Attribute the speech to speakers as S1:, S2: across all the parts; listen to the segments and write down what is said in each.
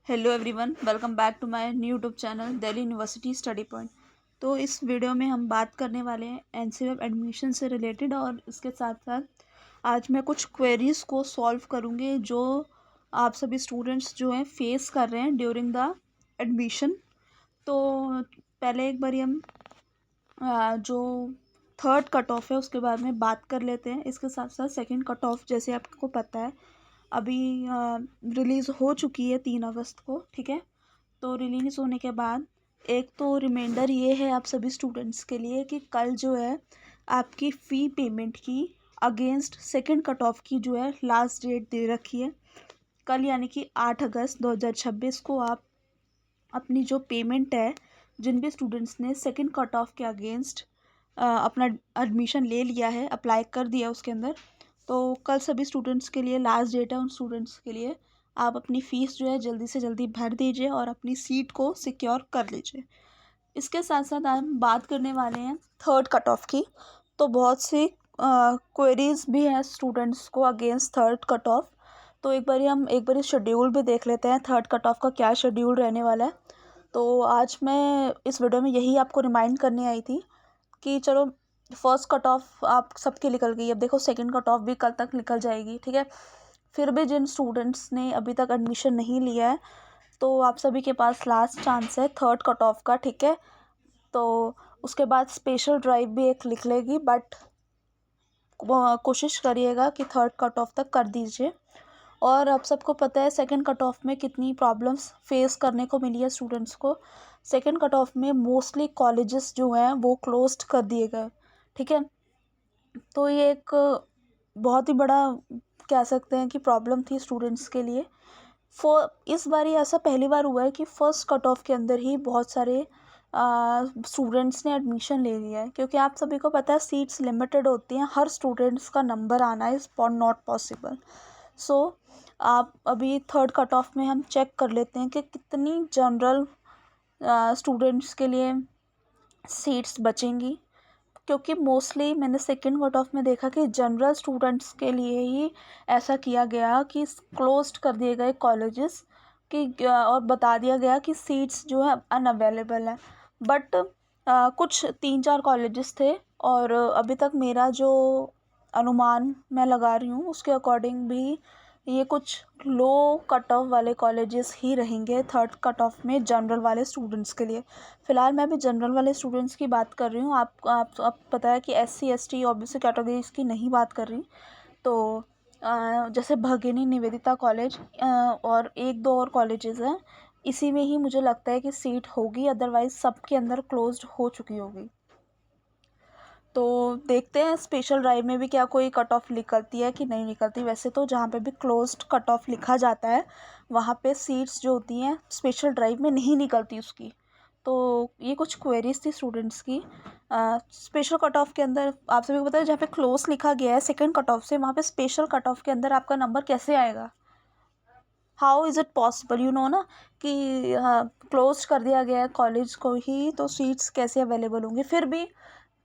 S1: Hello everyone, welcome back to my new YouTube channel Delhi university study point. तो इस video में हम बात करने वाले हैं एनसीवेब एडमिशन से रिलेटेड, और इसके साथ साथ आज मैं कुछ क्वेरीज़ को सॉल्व करूँगी जो आप सभी स्टूडेंट्स जो हैं फेस कर रहे हैं ड्यूरिंग द एडमिशन। तो पहले एक बारी हम जो थर्ड कट ऑफ है उसके बारे में बात कर लेते हैं। इसके साथ साथ सेकंड कट ऑफ, जैसे आपको पता है, अभी रिलीज़ हो चुकी है 3 अगस्त को। ठीक है, तो रिलीज़ होने के बाद एक तो रिमाइंडर ये है आप सभी स्टूडेंट्स के लिए कि कल जो है आपकी फ़ी पेमेंट की अगेंस्ट सेकंड कट ऑफ की जो है लास्ट डेट दे रखी है। कल यानी कि 8 अगस्त 2026 को आप अपनी जो पेमेंट है, जिन भी स्टूडेंट्स ने सेकंड कट ऑफ के अगेंस्ट अपना एडमिशन ले लिया है, अप्लाई कर दिया उसके अंदर, तो कल सभी स्टूडेंट्स के लिए लास्ट डेट है। उन स्टूडेंट्स के लिए आप अपनी फ़ीस जो है जल्दी से जल्दी भर दीजिए और अपनी सीट को सिक्योर कर लीजिए। इसके साथ साथ हम बात करने वाले हैं थर्ड कट ऑफ की। तो बहुत सी क्वेरीज भी हैं स्टूडेंट्स को अगेंस्ट थर्ड कट ऑफ। तो एक बार शेड्यूल भी देख लेते हैं थर्ड कट ऑफ का क्या शेड्यूल रहने वाला है। तो आज मैं इस वीडियो में यही आपको रिमाइंड करने आई थी कि चलो, फर्स्ट कट ऑफ आप सबकी निकल गई, अब देखो सेकंड कट ऑफ भी कल तक निकल जाएगी। ठीक है, फिर भी जिन स्टूडेंट्स ने अभी तक एडमिशन नहीं लिया है, तो आप सभी के पास लास्ट चांस है थर्ड कट ऑफ का। ठीक है, तो उसके बाद स्पेशल ड्राइव भी एक लिख लेगी, बट कोशिश करिएगा कि थर्ड कट ऑफ तक कर दीजिए। और आप सबको पता है सेकंड कट ऑफ में कितनी प्रॉब्लम्स फेस करने को मिली है स्टूडेंट्स को। सेकंड कट ऑफ में मोस्टली कॉलेजेस जो हैं वो क्लोज्ड कर दिए गए। ठीक है, तो ये एक बहुत ही बड़ा कह सकते हैं कि प्रॉब्लम थी स्टूडेंट्स के लिए। इस बार ही ऐसा पहली बार हुआ है कि फ़र्स्ट कट ऑफ के अंदर ही बहुत सारे स्टूडेंट्स ने एडमिशन ले लिया है, क्योंकि आप सभी को पता है सीट्स लिमिटेड होती हैं, हर स्टूडेंट्स का नंबर आना इज़ नॉट पॉसिबल। सो आप अभी थर्ड कट ऑफ में हम चेक कर लेते हैं कि कितनी जनरल स्टूडेंट्स के लिए सीट्स बचेंगी, क्योंकि मोस्टली मैंने सेकंड कट ऑफ में देखा कि जनरल स्टूडेंट्स के लिए ही ऐसा किया गया कि क्लोज्ड कर दिए गए कॉलेजेस कि और बता दिया गया कि सीट्स जो है अनअवेलेबल है। बट कुछ 3-4 कॉलेजेस थे, और अभी तक मेरा जो अनुमान मैं लगा रही हूँ उसके अकॉर्डिंग भी ये कुछ लो कट ऑफ वाले कॉलेजेस ही रहेंगे थर्ड कट ऑफ में जनरल वाले स्टूडेंट्स के लिए। फ़िलहाल मैं भी जनरल वाले स्टूडेंट्स की बात कर रही हूँ। आप पता है कि SC ST OBC कैटेगरीज की नहीं बात कर रही। तो जैसे भगिनी निवेदिता कॉलेज और एक दो और कॉलेजेस हैं, इसी में ही मुझे लगता है कि सीट होगी, अदरवाइज़ सबके अंदर क्लोज्ड हो चुकी होगी। तो देखते हैं स्पेशल ड्राइव में भी क्या कोई कट ऑफ निकलती है कि नहीं निकलती। वैसे तो जहाँ पे भी क्लोज्ड कट ऑफ लिखा जाता है वहाँ पे सीट्स जो होती हैं स्पेशल ड्राइव में नहीं निकलती उसकी। तो ये कुछ क्वेरीज थी स्टूडेंट्स की। स्पेशल कट ऑफ के अंदर आप सभी को पता है जहाँ पे क्लोज लिखा गया है सेकंड कट ऑफ से, वहाँ पे स्पेशल कट ऑफ के अंदर आपका नंबर कैसे आएगा? How is it possible, you know ना, कि क्लोज कर दिया गया है कॉलेज को ही, तो सीट्स कैसे अवेलेबल होंगी? फिर भी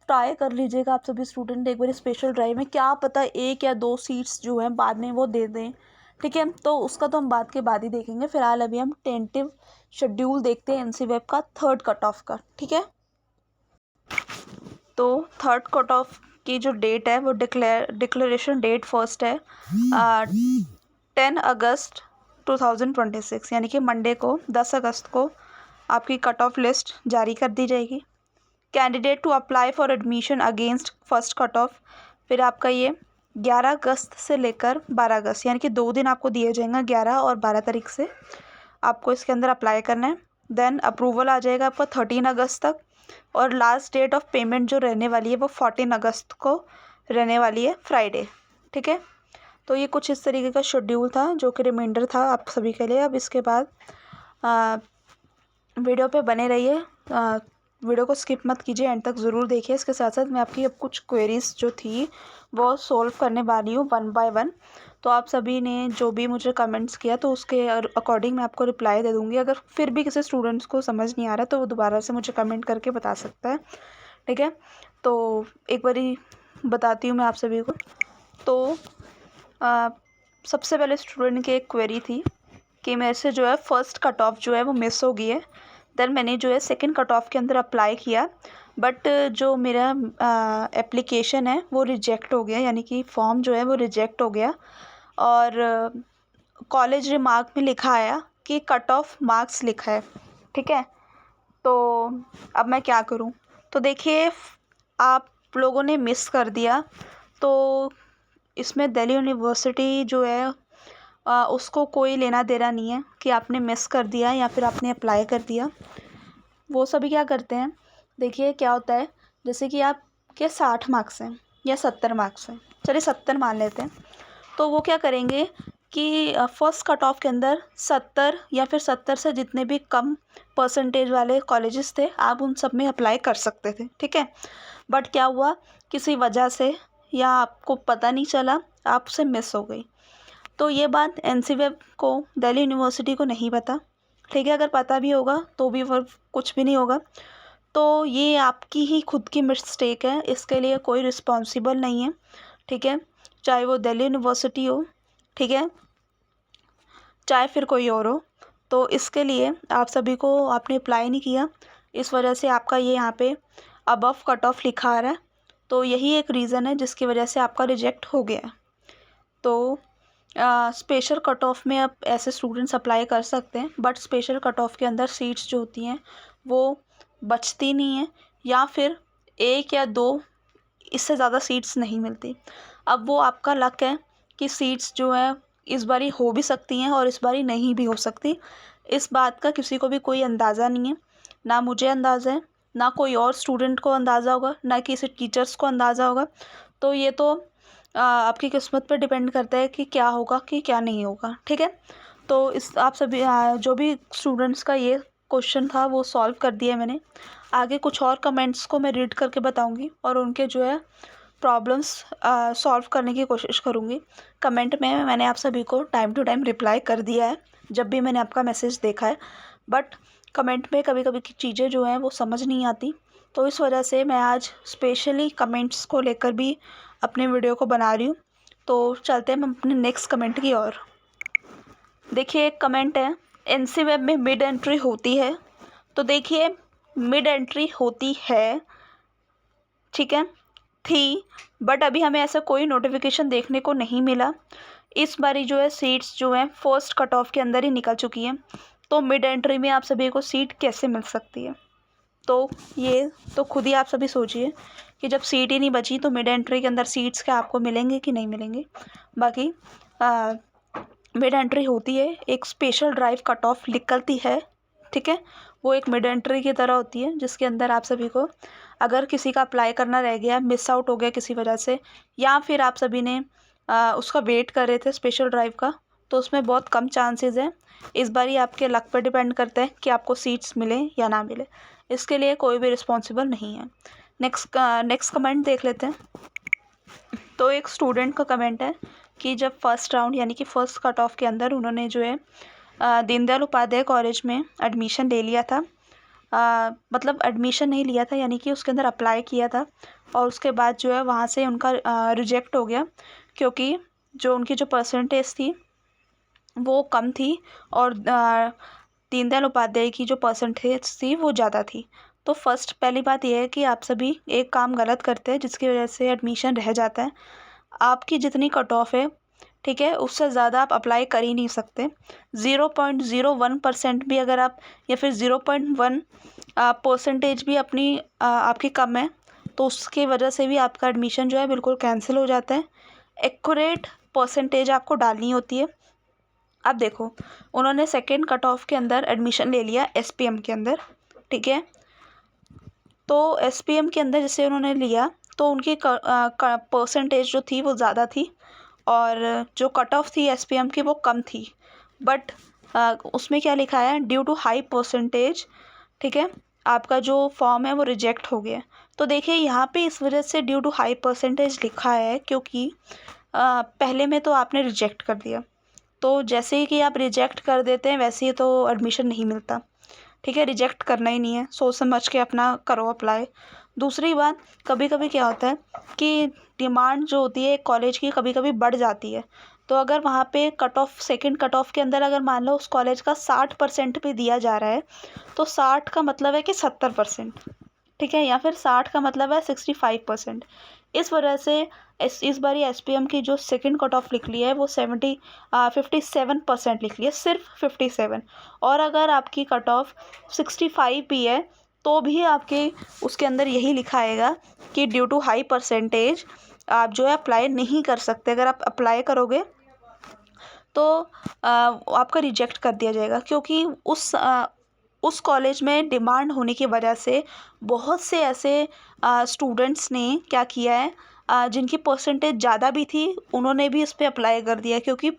S1: ट्राई कर लीजिएगा आप सभी स्टूडेंट एक बार स्पेशल ड्राइव में, क्या पता एक या दो सीट्स जो हैं बाद में वो दे दें। ठीक है, तो उसका तो हम बात के बाद ही देखेंगे। फिलहाल अभी हम टेंटिव शेड्यूल देखते हैं एनसीवेब का थर्ड कट ऑफ का। ठीक है, तो थर्ड कट ऑफ की जो डेट है वो डिक्लेरेशन डेट फर्स्ट है 10 अगस्त 2026, यानी कि मंडे को 10 अगस्त को आपकी कट ऑफ लिस्ट जारी कर दी जाएगी। Candidate to apply for admission against first cut off, फिर आपका ये 11 अगस्त से लेकर 12 अगस्त, यानी कि 2 दिन आपको दिए जाएंगे, 11 और 12 तारीख से आपको इसके अंदर अप्लाई करना है। देन अप्रूवल आ जाएगा आपका 13 अगस्त तक, और लास्ट डेट ऑफ पेमेंट जो रहने वाली है वो 14 अगस्त को रहने वाली है, फ्राइडे। ठीक है, तो ये कुछ इस तरीके का शेड्यूल था जो कि रिमाइंडर था आप सभी के लिए। अब इसके बाद वीडियो पे बने रहिए, वीडियो को स्किप मत कीजिए, एंड तक ज़रूर देखिए। इसके साथ साथ मैं आपकी अब कुछ क्वेरीज जो थी वो सॉल्व करने वाली हूँ 1 बाय 1। तो आप सभी ने जो भी मुझे कमेंट्स किया तो उसके अकॉर्डिंग मैं आपको रिप्लाई दे दूँगी। अगर फिर भी किसी स्टूडेंट्स को समझ नहीं आ रहा तो वो दोबारा से मुझे कमेंट करके बता सकता है। ठीक है, तो एक बारी बताती हूँ मैं आप सभी को। तो सबसे पहले स्टूडेंट की एक क्वेरी थी कि मेरे से जो है फर्स्ट कट ऑफ जो है वो मिस हो गई है। देन मैंने जो है सेकंड कट ऑफ के अंदर अप्लाई किया, बट जो मेरा एप्लीकेशन है वो रिजेक्ट हो गया, यानी कि फॉर्म जो है वो रिजेक्ट हो गया। और कॉलेज रिमार्क में लिखा आया कि कट ऑफ मार्क्स लिखा है, ठीक है। तो अब मैं क्या करूं? तो देखिए, आप लोगों ने मिस कर दिया, तो इसमें दिल्ली यूनिवर्सिटी जो है उसको कोई लेना देना नहीं है कि आपने मिस कर दिया या फिर आपने अप्लाई कर दिया। वो सभी क्या करते हैं, देखिए क्या होता है, जैसे कि आपके 60 मार्क्स हैं या 70 मार्क्स हैं, चलिए 70 मान लेते हैं। तो वो क्या करेंगे कि फर्स्ट कट ऑफ के अंदर 70 या फिर 70 से जितने भी कम परसेंटेज वाले कॉलेजेस थे, आप उन सब में अप्लाई कर सकते थे, ठीक है। बट क्या हुआ, किसी वजह से या आपको पता नहीं चला, आपसे मिस हो गई। तो ये बात एनसीवेब को, दिल्ली यूनिवर्सिटी को नहीं पता, ठीक है। अगर पता भी होगा तो भी वो कुछ भी नहीं होगा। तो ये आपकी ही खुद की मिस्टेक है, इसके लिए कोई रिस्पॉन्सिबल नहीं है, ठीक है। चाहे वो दिल्ली यूनिवर्सिटी हो, ठीक है, चाहे फिर कोई और हो। तो इसके लिए आप सभी को, आपने अप्लाई नहीं किया, इस वजह से आपका ये यहाँ पे अबव कट ऑफ लिखा आ रहा है। तो यही एक रीज़न है जिसकी वजह से आपका रिजेक्ट हो गया। तो स्पेशल कट ऑफ में अब ऐसे स्टूडेंट्स अप्लाई कर सकते हैं, बट स्पेशल कट ऑफ के अंदर सीट्स जो होती हैं वो बचती नहीं हैं, या फिर 1 या 2, इससे ज़्यादा सीट्स नहीं मिलती। अब वो आपका लक है कि सीट्स जो है इस बारी हो भी सकती हैं और इस बारी नहीं भी हो सकती। इस बात का किसी को भी कोई अंदाज़ा नहीं है, ना मुझे अंदाज़ा है, ना कोई और स्टूडेंट को अंदाज़ा होगा, ना किसी टीचर्स को अंदाज़ा होगा। तो ये तो आपकी किस्मत पर डिपेंड करता है कि क्या होगा कि क्या नहीं होगा, ठीक है। तो इस आप सभी जो भी स्टूडेंट्स का ये क्वेश्चन था वो सॉल्व कर दिया मैंने। आगे कुछ और कमेंट्स को मैं रीड करके बताऊंगी और उनके जो है प्रॉब्लम्स सॉल्व करने की कोशिश करूंगी। कमेंट में मैंने आप सभी को टाइम टू टाइम रिप्लाई कर दिया है जब भी मैंने आपका मैसेज देखा है, बट कमेंट में कभी कभी की चीज़ें जो हैं वो समझ नहीं आती। तो इस वजह से मैं आज स्पेशली कमेंट्स को लेकर भी अपने वीडियो को बना रही हूँ। तो चलते हैं हम अपने नेक्स्ट कमेंट की ओर। देखिए, एक कमेंट है, एनसीवेब में मिड एंट्री होती है। तो देखिए, मिड एंट्री होती है, ठीक है, थी, बट अभी हमें ऐसा कोई नोटिफिकेशन देखने को नहीं मिला। इस बारी जो है सीट्स जो हैं फर्स्ट कट ऑफ के अंदर ही निकल चुकी हैं। तो मिड एंट्री में आप सभी को सीट कैसे मिल सकती है? तो ये तो खुद ही आप सभी सोचिए कि जब सीट ही नहीं बची तो मिड एंट्री के अंदर सीट्स क्या आपको मिलेंगे कि नहीं मिलेंगे। बाकी मिड एंट्री होती है, एक स्पेशल ड्राइव कट ऑफ निकलती है, ठीक है। वो एक मिड एंट्री की तरह होती है जिसके अंदर आप सभी को, अगर किसी का अप्लाई करना रह गया, मिस आउट हो गया किसी वजह से, या फिर आप सभी ने उसका वेट कर रहे थे स्पेशल ड्राइव का, तो उसमें बहुत कम चांसेस हैं। इस बार ही आपके लक पर डिपेंड करता है कि आपको सीट्स मिले या ना मिले, इसके लिए कोई भी रिस्पॉन्सिबल नहीं है। नेक्स्ट कमेंट देख लेते हैं। तो एक स्टूडेंट का कमेंट है कि जब फर्स्ट राउंड यानी कि फर्स्ट कट ऑफ के अंदर उन्होंने जो है दीनदयाल उपाध्याय कॉलेज में एडमिशन ले लिया था, मतलब एडमिशन नहीं लिया था, यानी कि उसके अंदर अप्लाई किया था, और उसके बाद जो है वहाँ से उनका रिजेक्ट हो गया, क्योंकि जो उनकी जो परसेंटेज थी वो कम थी और दीनदयाल उपाध्याय की जो परसेंटेज थी वो ज़्यादा थी। तो फर्स्ट पहली बात यह है कि आप सभी एक काम गलत करते हैं जिसकी वजह से एडमिशन रह जाता है। आपकी जितनी कट ऑफ है, ठीक है, उससे ज़्यादा आप अप्लाई कर ही नहीं सकते। 0.01% भी अगर आप, या फिर 0.1 परसेंटेज भी अपनी आपकी कम है, तो उसकी वजह से भी आपका एडमिशन जो है बिल्कुल कैंसिल हो जाता है। एक्यूरेट परसेंटेज आपको डालनी होती है। अब देखो, उन्होंने सेकेंड कट ऑफ के अंदर एडमिशन ले लिया एसपीएम के अंदर, ठीक है। तो एसपीएम के अंदर जैसे उन्होंने लिया तो उनकी परसेंटेज जो थी वो ज़्यादा थी और जो कट ऑफ थी एसपीएम की वो कम थी, बट उसमें क्या लिखा है, ड्यू टू हाई परसेंटेज, ठीक है, आपका जो फॉर्म है वो रिजेक्ट हो गया। तो देखिए यहाँ पे इस वजह से ड्यू टू हाई परसेंटेज लिखा है क्योंकि पहले में तो आपने रिजेक्ट कर दिया, तो जैसे ही कि आप रिजेक्ट कर देते हैं वैसे ही तो एडमिशन नहीं मिलता, ठीक है। रिजेक्ट करना ही नहीं है, सोच समझ के अपना करो अप्लाई। दूसरी बात, कभी कभी क्या होता है कि डिमांड जो होती है कॉलेज की कभी कभी बढ़ जाती है, तो अगर वहाँ पे cut off second cut off के अंदर अगर मान लो उस कॉलेज का 60% पे दिया जा रहा है, तो 60 का मतलब है कि 70%, ठीक है, या फिर 60 का मतलब है 65%। इस वजह से इस बारी एसपीएम की जो सेकंड कट ऑफ निकली है वो 57% निकली है, सिर्फ 57। और अगर आपकी कट ऑफ 65 भी है तो भी आपके उसके अंदर यही लिखा आएगा कि ड्यू टू हाई परसेंटेज आप जो है अप्लाई नहीं कर सकते। अगर आप अप्लाई करोगे तो आपका रिजेक्ट कर दिया जाएगा, क्योंकि उस कॉलेज में डिमांड होने की वजह से बहुत से ऐसे स्टूडेंट्स ने क्या किया है, जिनकी परसेंटेज ज़्यादा भी थी उन्होंने भी इस पर अप्लाई कर दिया, क्योंकि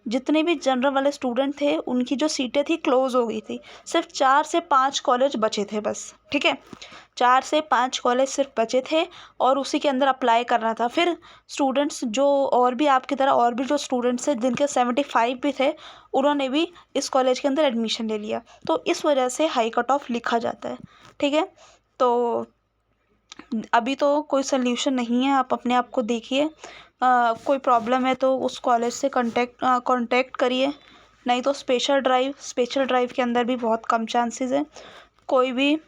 S1: जितने भी जनरल वाले स्टूडेंट थे उनकी जो सीटें थी क्लोज़ हो गई थी। सिर्फ 4 से 5 कॉलेज बचे थे बस, ठीक है, 4 से 5 कॉलेज सिर्फ बचे थे और उसी के अंदर अप्लाई करना था। फिर स्टूडेंट्स जो और भी आपकी तरह और भी जो स्टूडेंट्स थे जिनके 75 भी थे, उन्होंने भी इस कॉलेज के अंदर एडमिशन ले लिया। तो इस वजह से हाई कट ऑफ लिखा जाता है, ठीक है। तो अभी तो कोई सल्यूशन नहीं है, आप अपने आप को देखिए, कोई प्रॉब्लम है तो उस कॉलेज से कांटेक्ट करिए, नहीं तो स्पेशल ड्राइव के अंदर भी बहुत कम चांसेस है, कोई भी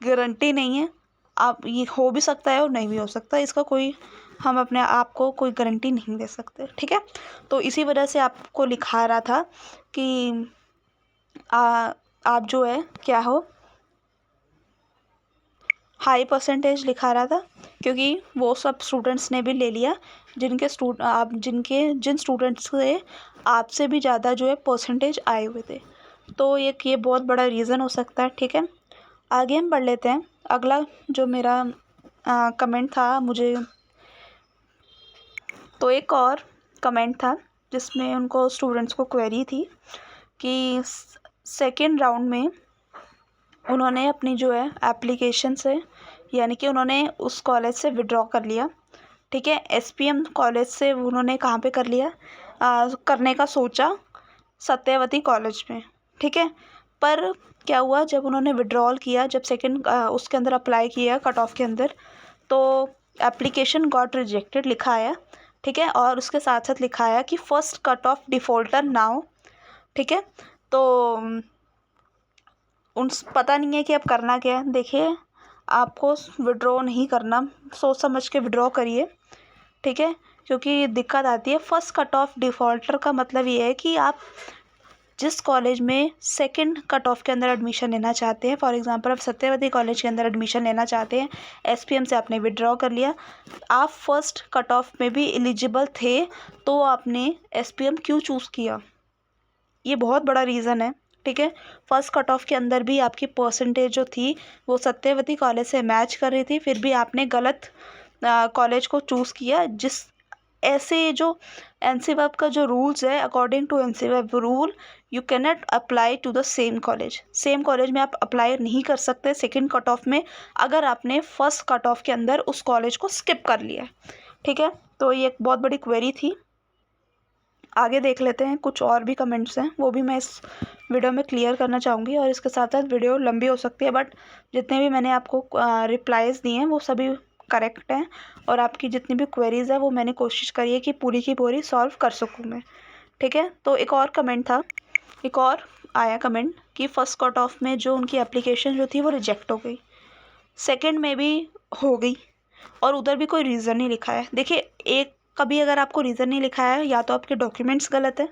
S1: गारंटी नहीं है, आप ये हो भी सकता है और नहीं भी हो सकता, इसका कोई हम अपने आप को कोई गारंटी नहीं दे सकते, ठीक है। तो इसी वजह से आपको लिखा रहा था कि आप जो है क्या हो, हाई परसेंटेज लिखा रहा था, क्योंकि वो सब स्टूडेंट्स ने भी ले लिया जिन स्टूडेंट्स से आपसे भी ज़्यादा जो है परसेंटेज आए हुए थे। तो ये बहुत बड़ा रीज़न हो सकता है, ठीक है। आगे हम बढ़ लेते हैं। अगला जो मेरा कमेंट था मुझे, तो एक और कमेंट था जिसमें उनको स्टूडेंट्स को क्वेरी थी कि सेकेंड राउंड में उन्होंने अपनी जो है एप्लीकेशन से, यानी कि उन्होंने उस कॉलेज से विड्रॉ कर लिया, ठीक है। एसपीएम कॉलेज से उन्होंने कहाँ पे कर लिया, करने का सोचा सत्यवती कॉलेज में, ठीक है। पर क्या हुआ, जब उन्होंने विड्रॉल किया, जब सेकंड उसके अंदर अप्लाई किया कट ऑफ के अंदर, तो एप्लीकेशन गॉट रिजेक्टेड लिखा आया, ठीक है। और उसके साथ साथ लिखा आया कि first cut of defaulter now, ठीक है। तो पता नहीं है कि अब करना क्या है। देखिए, आपको विड्रॉ नहीं करना, सोच समझ के विड्रॉ करिए, ठीक है, क्योंकि दिक्कत आती है। फर्स्ट कट ऑफ डिफ़ॉल्टर का मतलब ये है कि आप जिस कॉलेज में सेकंड कट ऑफ के अंदर एडमिशन लेना चाहते हैं, फॉर एग्जांपल आप सत्यवती कॉलेज के अंदर एडमिशन लेना चाहते हैं, एसपीएम से आपने विड्रॉ कर लिया, आप फर्स्ट कट ऑफ में भी एलिजिबल थे, तो आपने एसपीएम क्यों चूज़ किया, ये बहुत बड़ा रीज़न है, ठीक है। फर्स्ट कट ऑफ के अंदर भी आपकी परसेंटेज जो थी वो सत्यवती कॉलेज से मैच कर रही थी, फिर भी आपने गलत कॉलेज को चूज़ किया। ऐसे जो एनसीवैब का जो रूल्स है, according to NCWEB rule you can not apply to the same college में आप अप्लाई नहीं कर सकते सेकंड कट ऑफ में, अगर आपने फर्स्ट कट ऑफ के अंदर उस कॉलेज को स्किप कर लिया, ठीक है। तो ये एक बहुत बड़ी क्वेरी थी। आगे देख लेते हैं, कुछ और भी कमेंट्स हैं वो भी मैं इस वीडियो में क्लियर करना चाहूँगी, और इसके साथ साथ वीडियो लंबी हो सकती है, बट जितने भी मैंने आपको रिप्लाईज़ दिए हैं वो सभी करेक्ट हैं, और आपकी जितनी भी क्वेरीज़ है वो मैंने कोशिश करी है कि पूरी की पूरी सॉल्व कर सकूँ मैं, ठीक है। तो एक और आया कमेंट कि फ़र्स्ट कट ऑफ में जो उनकी एप्लीकेशन जो थी वो रिजेक्ट हो गई, सेकंड में भी हो गई, और उधर भी कोई रीज़न नहीं लिखा है। देखिए, एक कभी अगर आपको रीज़न नहीं लिखा है, या तो आपके डॉक्यूमेंट्स गलत हैं,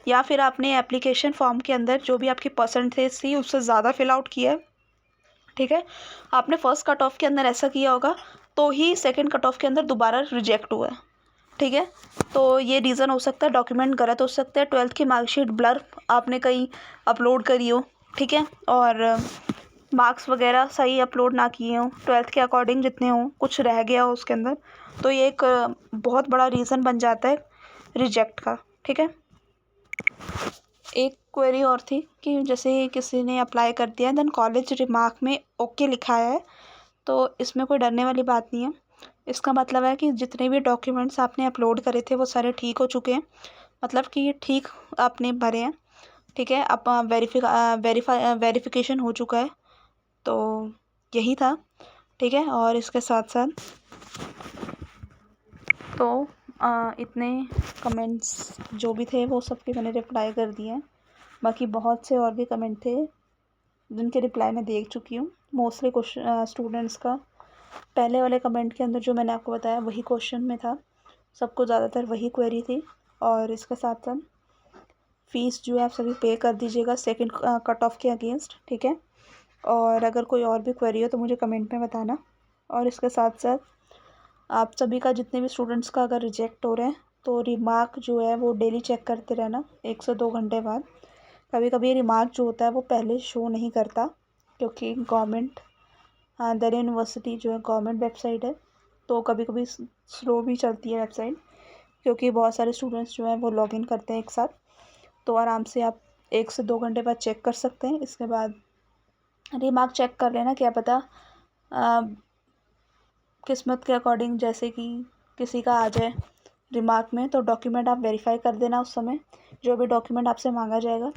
S1: या फिर आपने एप्लीकेशन फॉर्म के अंदर जो भी आपकी परसेंटेज थी उससे ज़्यादा फिल आउट किया है, ठीक है। आपने फर्स्ट कट ऑफ के अंदर ऐसा किया होगा तो ही सेकंड कट ऑफ के अंदर दोबारा रिजेक्ट हुआ है, ठीक है। तो ये रीज़न हो सकता है, डॉक्यूमेंट गलत हो सकते हैं, 12th की मार्कशीट ब्लर आपने कहीं अपलोड करी हो, ठीक है, और मार्क्स वगैरह सही अपलोड ना किए हों, 12th के अकॉर्डिंग जितने हों, कुछ रह गया हो उसके अंदर, तो ये एक बहुत बड़ा रीज़न बन जाता है रिजेक्ट का, ठीक है। एक क्वेरी और थी कि जैसे किसी ने अप्लाई कर दिया, देन कॉलेज रिमार्क में ओके लिखा है, तो इसमें कोई डरने वाली बात नहीं है। इसका मतलब है कि जितने भी डॉक्यूमेंट्स आपने अपलोड करे थे वो सारे ठीक हो चुके हैं, मतलब कि ये ठीक आपने भरे हैं, ठीक है। अब वेरिफिकेशन हो चुका है, तो यही था, ठीक है। और इसके साथ साथ तो इतने कमेंट्स जो भी थे वो सबके मैंने रिप्लाई कर दिए हैं। बाकी बहुत से और भी कमेंट थे जिनके रिप्लाई मैं देख चुकी हूँ। मोस्टली क्वेश्चन स्टूडेंट्स का पहले वाले कमेंट के अंदर जो मैंने आपको बताया वही क्वेश्चन में था, सबको ज़्यादातर वही क्वेरी थी। और इसके साथ साथ फ़ीस जो है आप सभी पे कर दीजिएगा सेकंड कट ऑफ के अगेंस्ट, ठीक है। और अगर कोई और भी क्वेरी हो तो मुझे कमेंट में बताना। और इसके साथ साथ आप सभी का जितने भी स्टूडेंट्स का अगर रिजेक्ट हो रहे हैं तो रिमार्क जो है वो डेली चेक करते रहना 1 से 2 घंटे बाद। कभी कभी रिमार्क जो होता है वो पहले शो नहीं करता, क्योंकि गवर्नमेंट दिल्ली यूनिवर्सिटी जो है गवर्नमेंट वेबसाइट है, तो कभी कभी स्लो भी चलती है वेबसाइट, क्योंकि बहुत सारे स्टूडेंट्स जो हैं वो लॉगिन करते हैं एक साथ। तो आराम से आप 1 से 2 घंटे बाद चेक कर सकते हैं। इसके बाद रिमार्क चेक कर लेना, क्या पता किस्मत के अकॉर्डिंग जैसे कि किसी का आ जाए रिमार्क में, तो डॉक्यूमेंट आप वेरीफाई कर देना उस समय, जो भी डॉक्यूमेंट आपसे मांगा जाएगा।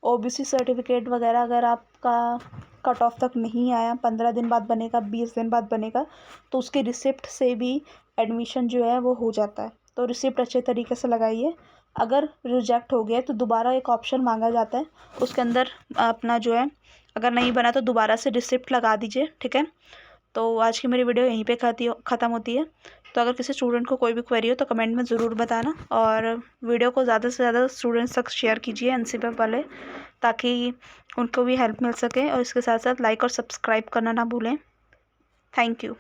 S1: ओबीसी सर्टिफिकेट वगैरह अगर आपका कट ऑफ तक नहीं आया, 15 दिन बाद बनेगा, 20 दिन बाद बनेगा, तो उसकी रिसिप्ट से भी एडमिशन जो है वो हो जाता है। तो रिसिप्ट अच्छे तरीके से लगाइए। अगर रिजेक्ट हो गया तो दोबारा एक ऑप्शन मांगा जाता है, उसके अंदर अपना जो है अगर नहीं बना तो दोबारा से रिसिप्ट लगा दीजिए, ठीक है। तो आज की मेरी वीडियो यहीं पे ख़त्म होती है। तो अगर किसी स्टूडेंट को कोई भी क्वेरी हो तो कमेंट में ज़रूर बताना, और वीडियो को ज़्यादा से ज़्यादा स्टूडेंट्स तक शेयर कीजिए एनसीपीएफ वाले, ताकि उनको भी हेल्प मिल सके। और इसके साथ साथ लाइक और सब्सक्राइब करना ना भूलें। Thank you.